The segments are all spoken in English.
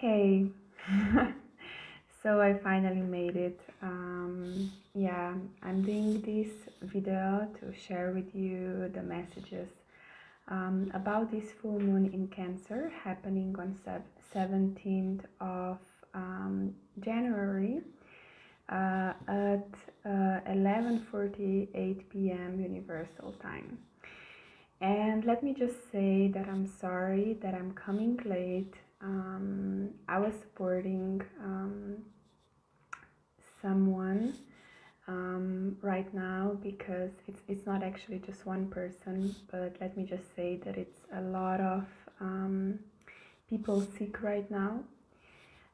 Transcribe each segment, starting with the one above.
Hey, so I finally made it. Yeah, I'm doing this video to share with you the messages about this full moon in Cancer happening on 17th of January at 11:48 p.m. Universal Time. And let me just say that I'm sorry that I'm coming late. I was supporting someone right now because it's not actually just one person, but let me just say that it's a lot of people sick right now.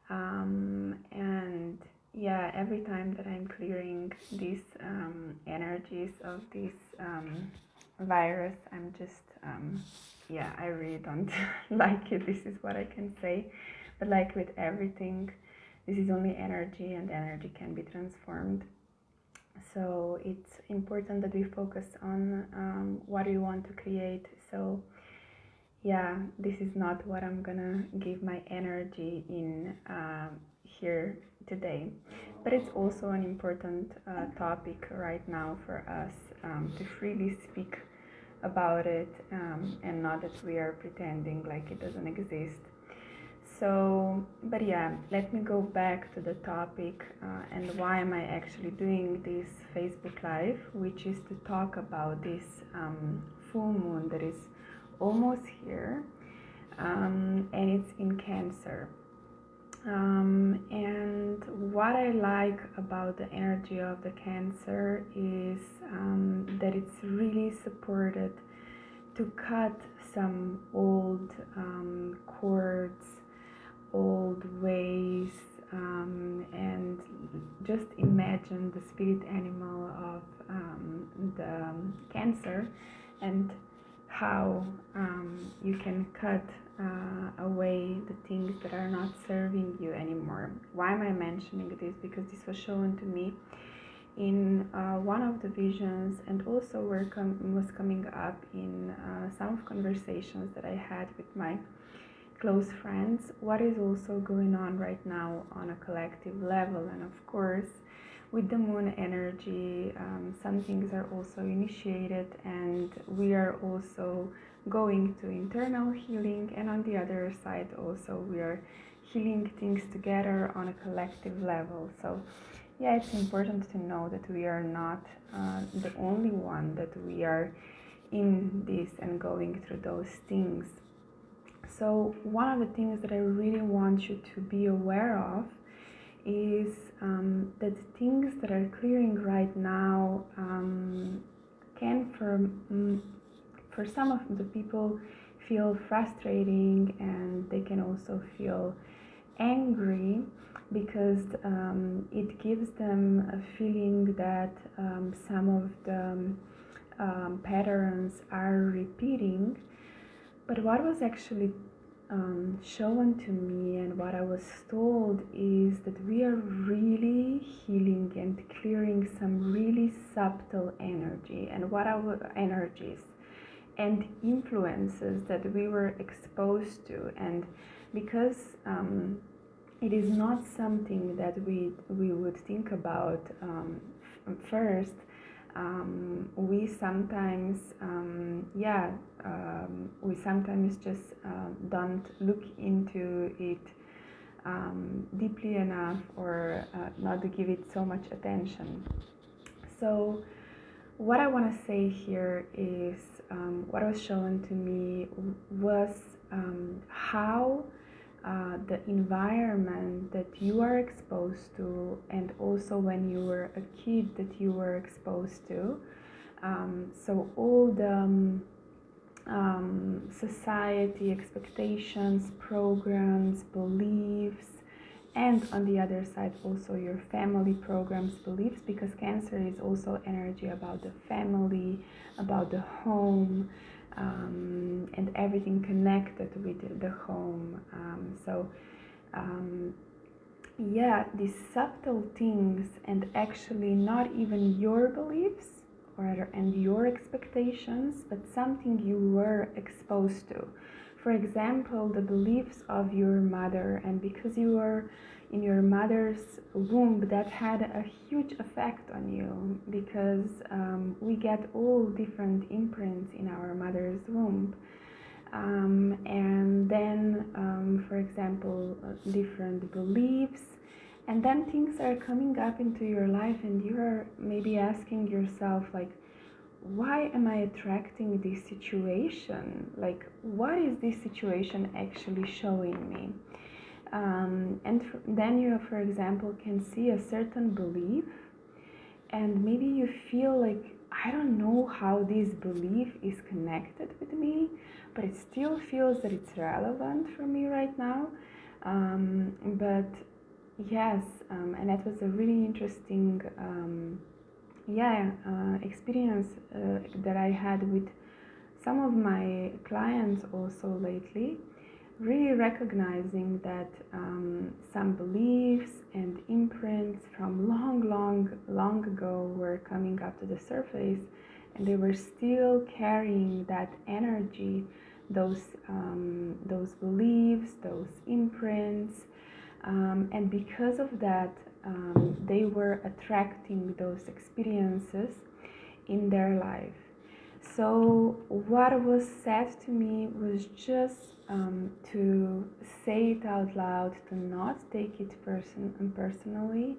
And yeah, every time that I'm clearing these energies of this virus, I'm just yeah, I really don't like it. This is what I can say. But like with everything, this is only energy, and energy can be transformed. So it's important that we focus on what we want to create. So yeah, this is not what I'm gonna give my energy in here today, but it's also an important topic right now for us to freely speak about it, and not that we are pretending like it doesn't exist. So, but yeah, let me go back to the topic and why am I actually doing this Facebook Live, which is to talk about this full moon that is almost here, and it's in Cancer. And what I like about the energy of the Cancer is that it's really supported to cut some old cords, old ways, and just imagine the spirit animal of the Cancer and how you can cut away the things that are not serving you anymore. Why am I mentioning this? Because this was shown to me in one of the visions, and also was coming up in some conversations that I had with my close friends, what is also going on right now on a collective level. And of course, with the moon energy, some things are also initiated, and we are also going to internal healing, and on the other side also we are healing things together on a collective level. So yeah, it's important to know that we are not the only one, that we are in this and going through those things. So one of the things that I really want you to be aware of is that things that are clearing right now can for some of the people feel frustrating, and they can also feel angry because it gives them a feeling that some of the patterns are repeating. But what was actually shown to me, and what I was told, is that we are really healing and clearing some really subtle energy, and what our energies and influences that we were exposed to. And because it is not something that we would think about first, we sometimes we sometimes just don't look into it deeply enough, or not to give it so much attention. So what I want to say here is what was shown to me was how the environment that you are exposed to, and also when you were a kid that you were exposed to, so all the society expectations, programs, beliefs, and on the other side also your family programs, beliefs, because Cancer is also energy about the family, about the home, and everything connected with the home. Yeah, these subtle things, and actually not even your beliefs and your expectations, but something you were exposed to. for example, the beliefs of your mother, and because you were in your mother's womb, that had a huge effect on you, because we get all different imprints in our mother's womb. And then, for example, different beliefs, and then things are coming up into your life, and you're maybe asking yourself, like, why am I attracting this situation? Like, what is this situation actually showing me? Then you, for example, can see a certain belief, and maybe you feel like, I don't know how this belief is connected with me, but it still feels that it's relevant for me right now. But yes, and that was a really interesting experience that I had with some of my clients also lately, really recognizing that some beliefs and imprints from long ago were coming up to the surface, and they were still carrying that energy, those beliefs, those imprints, and because of that, they were attracting those experiences in their life. So what was said to me was just to say it out loud, to not take it personally,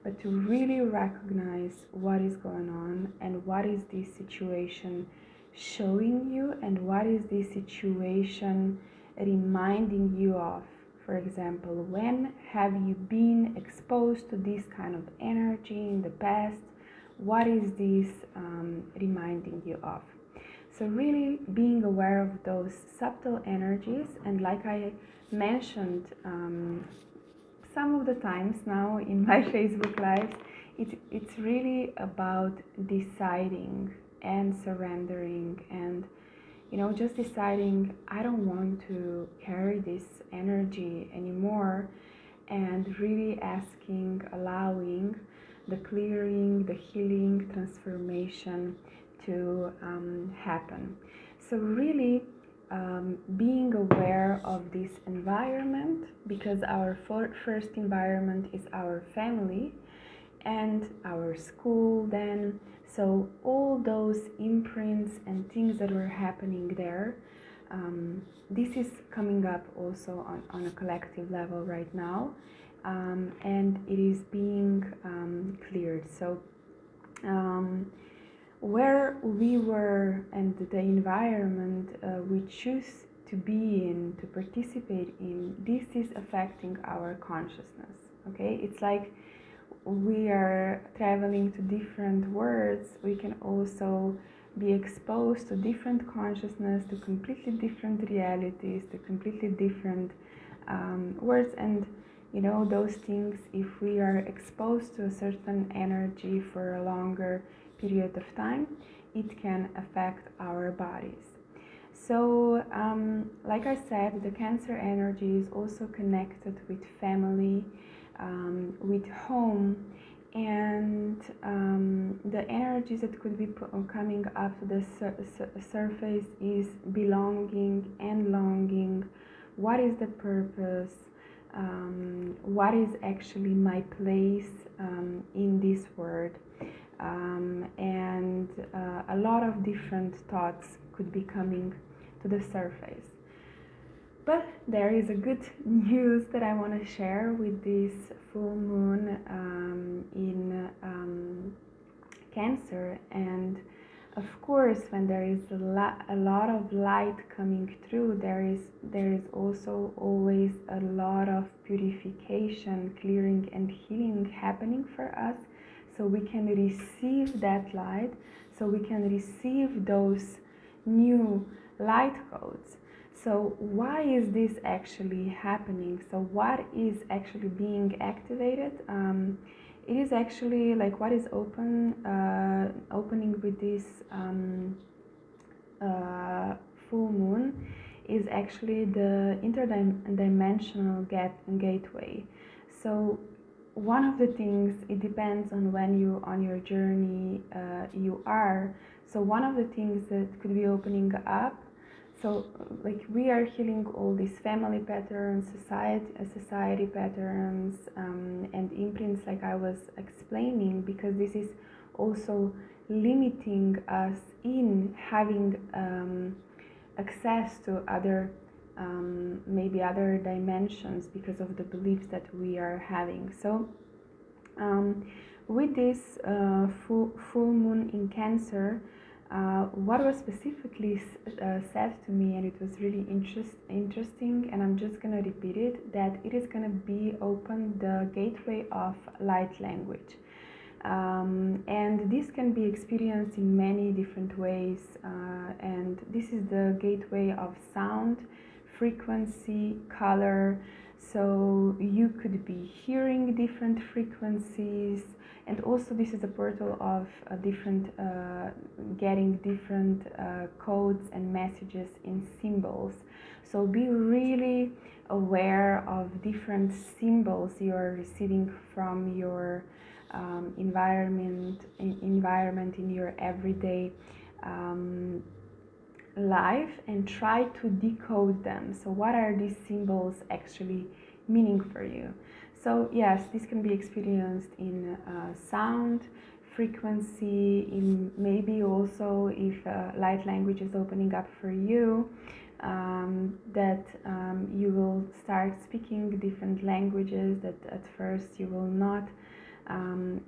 but to really recognize what is going on and what is this situation showing you, and what is this situation reminding you of. For example, when have you been exposed to this kind of energy in the past? What is this reminding you of? So really being aware of those subtle energies, and like I mentioned some of the times now in my Facebook lives, it's really about deciding and surrendering, and just deciding, I don't want to carry this energy anymore, and really asking, allowing the clearing, the healing, transformation to happen. So really being aware of this environment, because our first environment is our family and our school then. So all those imprints and things that were happening there, this is coming up also on a collective level right now, and it is being cleared. So where we were and the environment we choose to be in, to participate in, this is affecting our consciousness. Okay, it's like we are traveling to different worlds. We can also be exposed to different consciousness, to completely different realities, to completely different worlds. And those things, if we are exposed to a certain energy for a longer period of time, it can affect our bodies. So like I said, the Cancer energy is also connected with family, with home, and the energies that could be coming up to the surface is belonging and longing. What is the purpose? What is actually my place in this world? And a lot of different thoughts could be coming to the surface. But there is a good news that I want to share with this full moon in Cancer. And of course, when there is a lot of light coming through, there is also always a lot of purification, clearing and healing happening for us, so we can receive that light, so we can receive those new light codes. So why is this actually happening? So what is actually being activated? It is actually like what is opening with this full moon is actually the interdimensional gateway. So one of the things, it depends on when you on your journey you are. So one of the things that could be opening up So like we are healing all these family patterns, society patterns, and imprints, like I was explaining, because this is also limiting us in having access to other maybe other dimensions because of the beliefs that we are having. So with this full moon in Cancer, what was specifically said to me, and it was really interesting, and I'm just going to repeat it, that it is going to be open the gateway of light language. And this can be experienced in many different ways, and this is the gateway of sound, frequency, color. So you could be hearing different frequencies, and also this is a portal of getting different codes and messages in symbols. So be really aware of different symbols you are receiving from your environment in your everyday life, and try to decode them. So what are these symbols actually meaning for you? So yes, this can be experienced in sound, frequency, in maybe also if light language is opening up for you, that you will start speaking different languages that at first you will not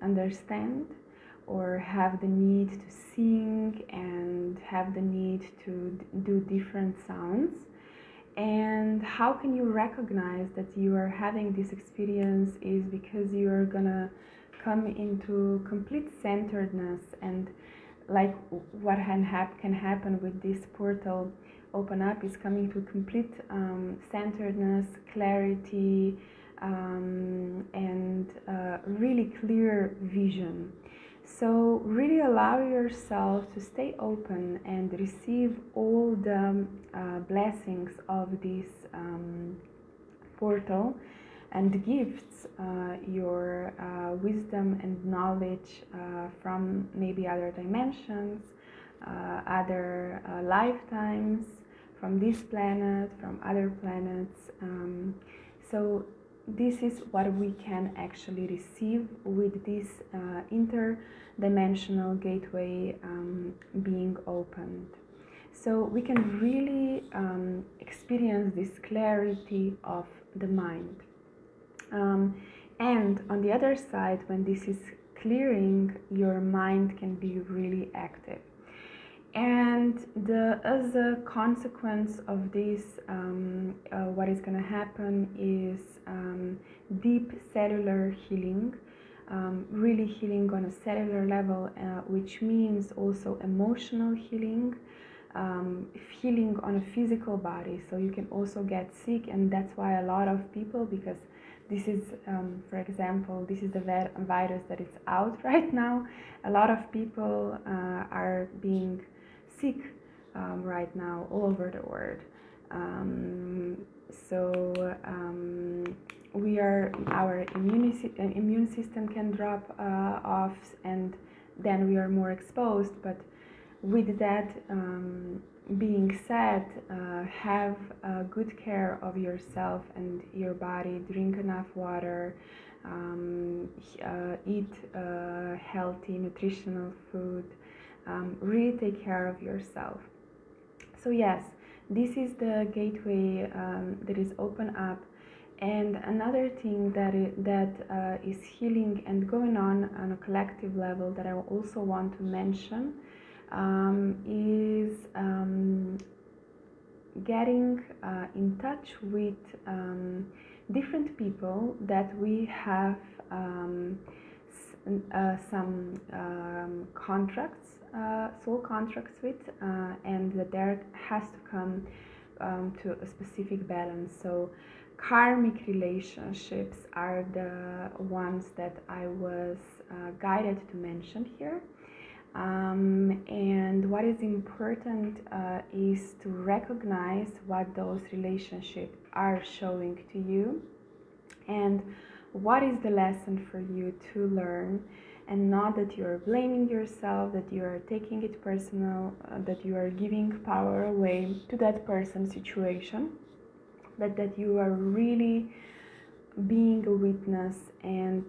understand, or have the need to sing and have the need to do different sounds. And how can you recognize that you are having this experience is because you are gonna come into complete centeredness, and like what can happen with this portal open up is coming to complete centeredness, clarity, and really clear vision. So really allow yourself to stay open and receive all the blessings of this portal, and gifts your wisdom and knowledge from maybe other dimensions, other lifetimes, from this planet, from other planets. So this is what we can actually receive with this interdimensional gateway being opened. So we can really experience this clarity of the mind. And on the other side, when this is clearing, your mind can be really active. And as a consequence of this, what is going to happen is deep cellular healing, really healing on a cellular level, which means also emotional healing, healing on a physical body. So you can also get sick, and that's why a lot of people, because this is, for example, this is the virus that is out right now. A lot of people are being sick right now all over the world. Our immune system can drop off, and then we are more exposed. But with that being said, have good care of yourself and your body. Drink enough water, eat healthy nutritional food, really take care of yourself. So yes, this is the gateway that is open up. And another thing that is healing and going on a collective level that I also want to mention is getting in touch with different people that we have some contracts, soul contracts with, and that there has to come to a specific balance. So karmic relationships are the ones that I was guided to mention here. And what is important is to recognize what those relationships are showing to you, and what is the lesson for you to learn, and not that you are blaming yourself, that you are taking it personal, that you are giving power away to that person's situation, but that you are really being a witness and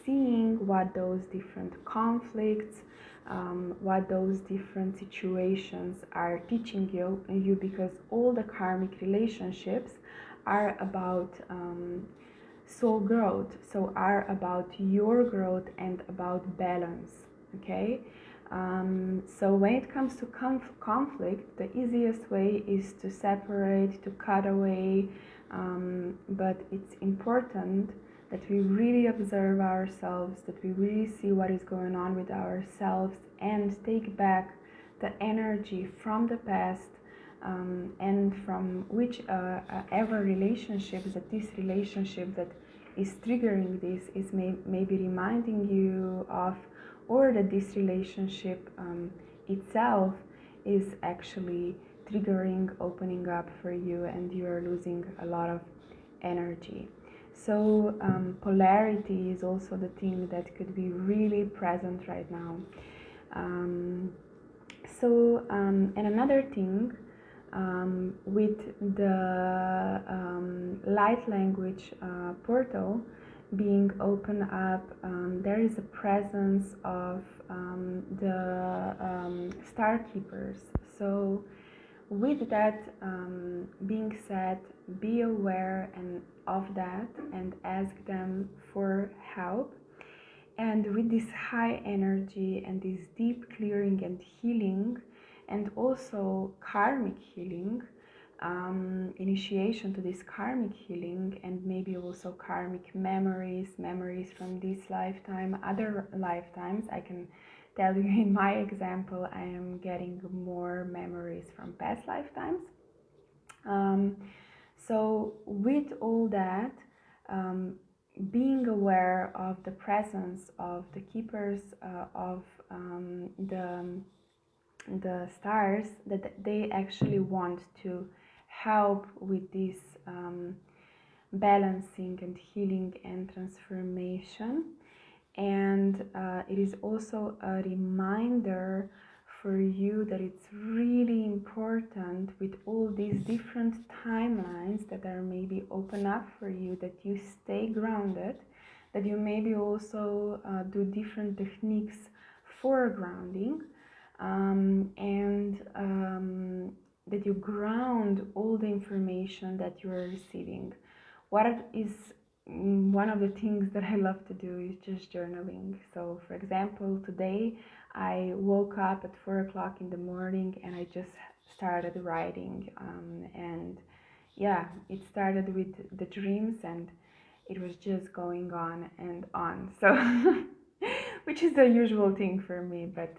seeing what those different conflicts, what those different situations are teaching you, because all the karmic relationships are about soul growth, so are about your growth and about balance. Okay, so when it comes to conflict, the easiest way is to separate, to cut away, but it's important that we really observe ourselves, that we really see what is going on with ourselves, and take back the energy from the past, and from which ever relationships, that this relationship that is triggering this is maybe reminding you of, or that this relationship itself is actually triggering, opening up for you, and you are losing a lot of energy. So polarity is also the thing that could be really present right now. And another thing, with the light language portal being open up, there is a presence of the star keepers. So with that being said, be aware of that and ask them for help. And with this high energy and this deep clearing and healing, and also karmic healing, initiation to this karmic healing, and maybe also karmic memories from this lifetime, other lifetimes. I can tell you in my example, I am getting more memories from past lifetimes. So with all that, being aware of the presence of the keepers of the stars, that they actually want to help with this balancing and healing and transformation. And it is also a reminder for you that it's really important, with all these different timelines that are maybe open up for you, that you stay grounded, that you maybe also do different techniques for grounding, and that you ground all the information that you are receiving. What is one of the things that I love to do is just journaling. So for example, today I woke up at 4 o'clock in the morning and I just started writing, and yeah, it started with the dreams and it was just going on and on, so which is the usual thing for me, but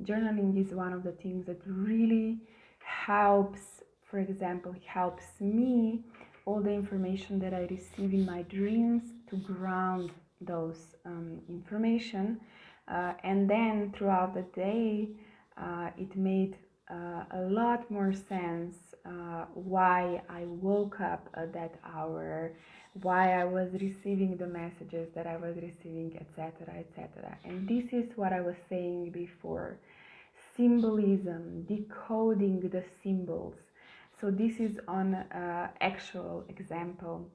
journaling is one of the things that really helps. For example, helps me, all the information that I receive in my dreams, to ground those information, and then throughout the day it made a lot more sense why I woke up at that hour, why I was receiving the messages that I was receiving, etc., etc. And this is what I was saying before: symbolism, decoding the symbols. So this is on actual example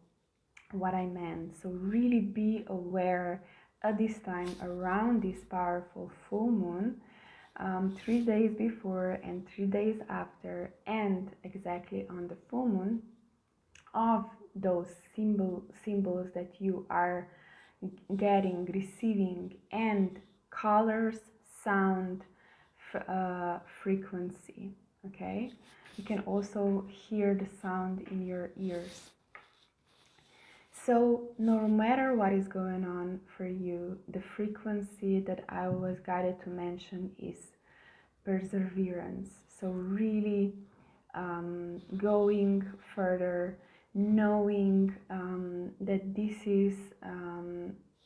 what I meant. So really be aware at this time, around this powerful full moon, 3 days before and 3 days after, and exactly on the full moon, of those symbols that you are getting, receiving, and colors, sound, frequency. Okay, you can also hear the sound in your ears. So no matter what is going on for you, the frequency that I was guided to mention is perseverance. So really going further, knowing that this is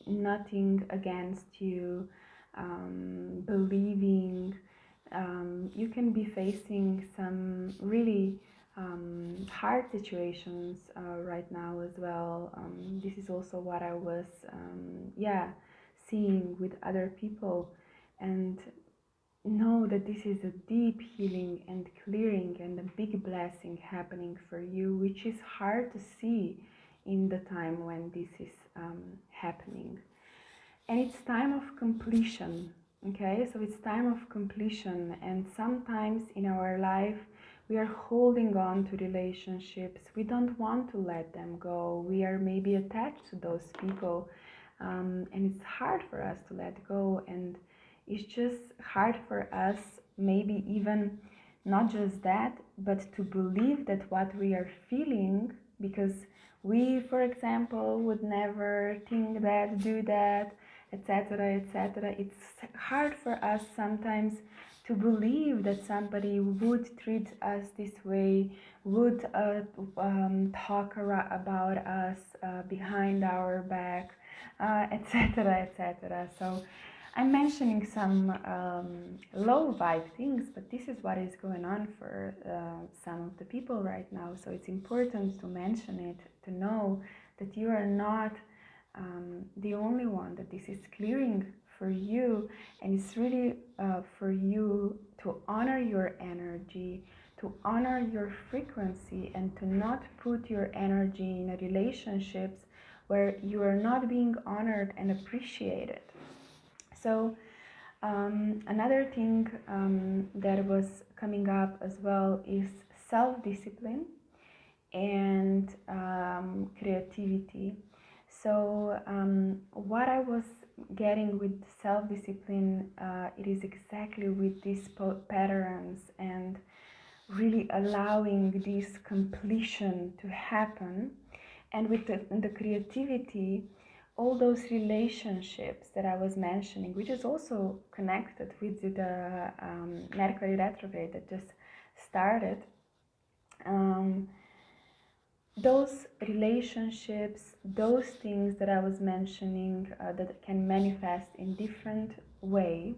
nothing against you, believing. You can be facing some really hard situations right now as well. This is also what I was, seeing with other people, and know that this is a deep healing and clearing and a big blessing happening for you, which is hard to see in the time when this is happening. And it's time of completion. Okay, so it's time of completion, and sometimes in our life we are holding on to relationships. We don't want to let them go. We are maybe attached to those people, and it's hard for us to let go. And it's just hard for us, maybe even not just that, but to believe that what we are feeling, because we, for example, would never think that, do that, etc., etc. It's hard for us sometimes to believe that somebody would treat us this way, would talk about us behind our back, etc., etc. So I'm mentioning some low vibe things, but this is what is going on for some of the people right now. So it's important to mention it, to know that you are not the only one, that this is clearing for you, and it's really for you to honor your energy, to honor your frequency, and to not put your energy in relationships where you are not being honored and appreciated. So another thing that was coming up as well is self-discipline and creativity. So what I was getting with self-discipline, it is exactly with these patterns and really allowing this completion to happen. And with the creativity, all those relationships that I was mentioning, which is also connected with the Mercury retrograde that just started, those relationships, those things that I was mentioning that can manifest in different way,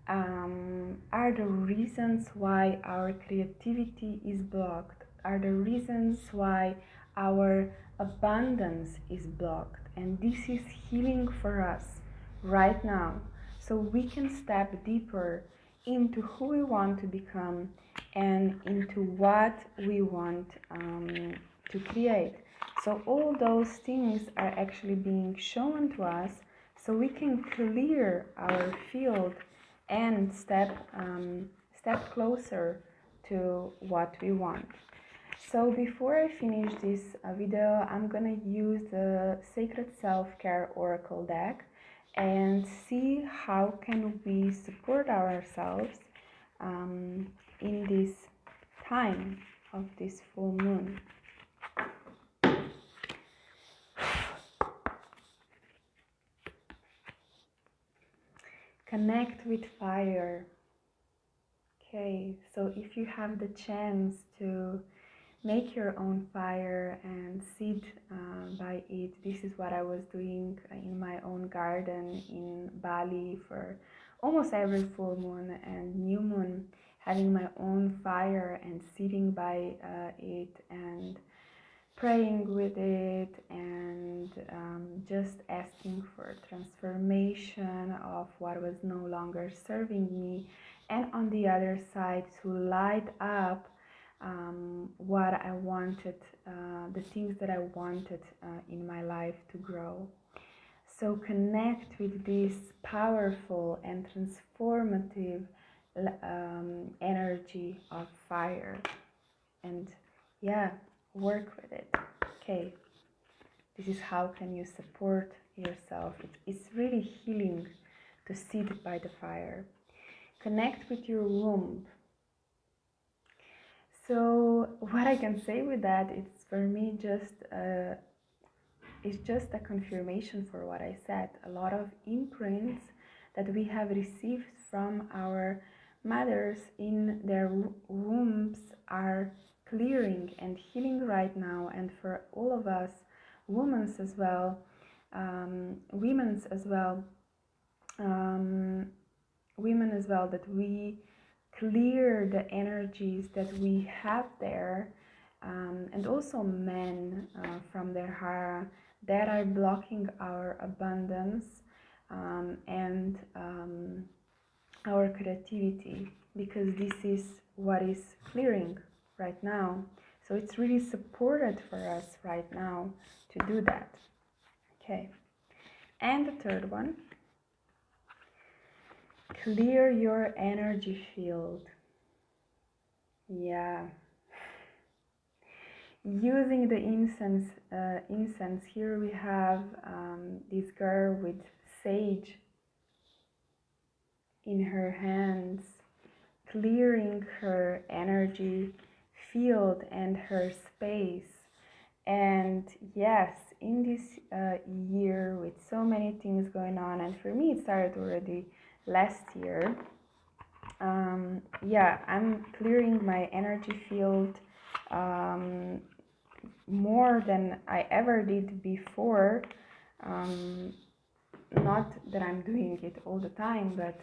are the reasons why our creativity is blocked, are the reasons why our abundance is blocked. And this is healing for us right now, so we can step deeper into who we want to become and into what we want to create. So all those things are actually being shown to us, so we can clear our field and step closer to what we want. So before I finish this video, I'm gonna use the Sacred Self-Care Oracle deck and see how can we support ourselves in this time of this full moon. Connect with fire. Okay, so if you have the chance to make your own fire and sit by it, this is what I was doing in my own garden in Bali for almost every full moon and new moon, having my own fire and sitting by it and praying with it, and just asking for transformation of what was no longer serving me, and on the other side to light up what I wanted, the things that I wanted in my life to grow. So connect with this powerful and transformative energy of fire, and work with it. Okay, this is how can you support yourself. It's really healing to sit by the fire. Connect with your womb. So what I can say with that, it's for me it's just a confirmation for what I said. A lot of imprints that we have received from our mothers in their wombs are clearing and healing right now. And for all of us, women as well, women as well, that we clear the energies that we have there, and also men from their hara that are blocking our abundance and our creativity, because this is what is clearing right now. So it's really supported for us right now to do that. Okay. And the third one, clear your energy field. Yeah. Using the incense, here we have this girl with sage in her hands, clearing her energy field and her space. And yes, in this year with so many things going on, and for me it started already last year, yeah, I'm clearing my energy field more than I ever did before. Not that I'm doing it all the time, but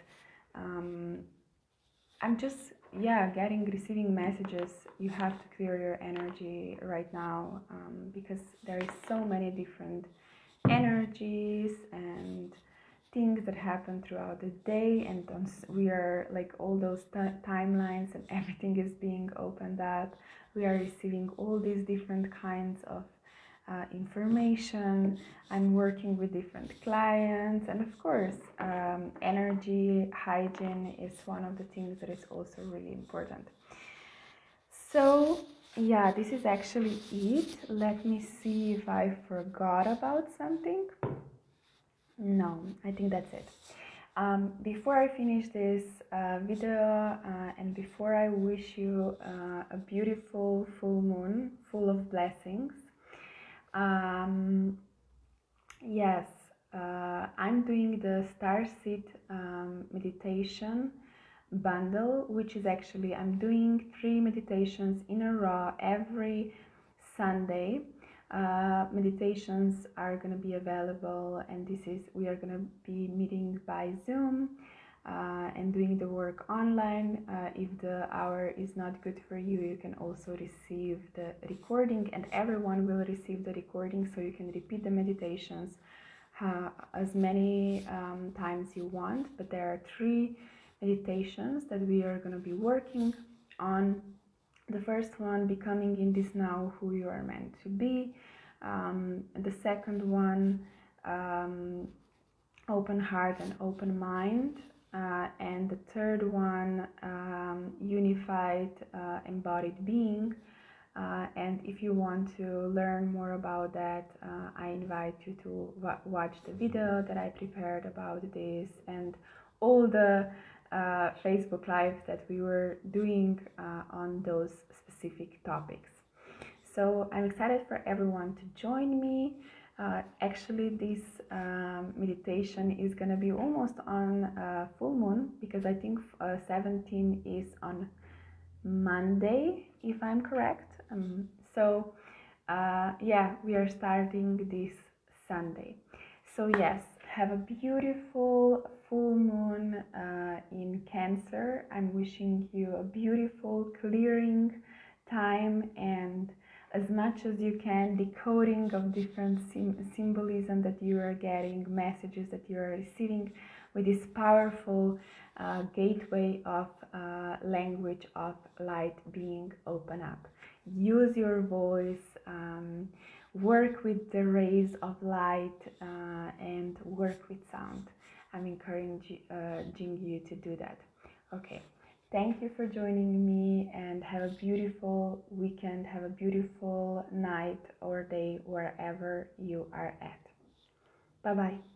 I'm just, yeah, receiving messages. You have to clear your energy right now, because there is so many different energies and things that happen throughout the day, and we are like all those timelines and everything is being opened up. We are receiving all these different kinds of information. I'm working with different clients, and of course energy hygiene is one of the things that is also really important. So yeah, this is actually it. Let me see if I forgot about something. No, I think that's it. Before I finish this video and before I wish you a beautiful full moon full of blessings, yes, I'm doing the Starseed meditation bundle, which is actually, I'm doing 3 meditations in a row every Sunday. Meditations are going to be available, and we are going to be meeting by Zoom and doing the work online. If the hour is not good for you, you can also receive the recording, and everyone will receive the recording, so you can repeat the meditations as many times you want. But there are 3 meditations that we are going to be working on. The first one, becoming in this now who you are meant to be. The second one, open heart and open mind. And the third one, unified embodied being. And if you want to learn more about that, I invite you to watch the video that I prepared about this, and all the Facebook Live that we were doing on those specific topics. So I'm excited for everyone to join me. Actually, this meditation is going to be almost on full moon, because I think 17 is on Monday, if I'm correct. Yeah, we are starting this Sunday. So yes, have a beautiful full moon in Cancer. I'm wishing you a beautiful clearing time, and as much as you can, decoding of different symbolism that you are getting, messages that you are receiving, with this powerful gateway of language of light being open up. Use your voice, work with the rays of light, and work with sound. I'm encouraging you to do that. Okay, thank you for joining me, and have a beautiful weekend, have a beautiful night or day wherever you are at. Bye-bye.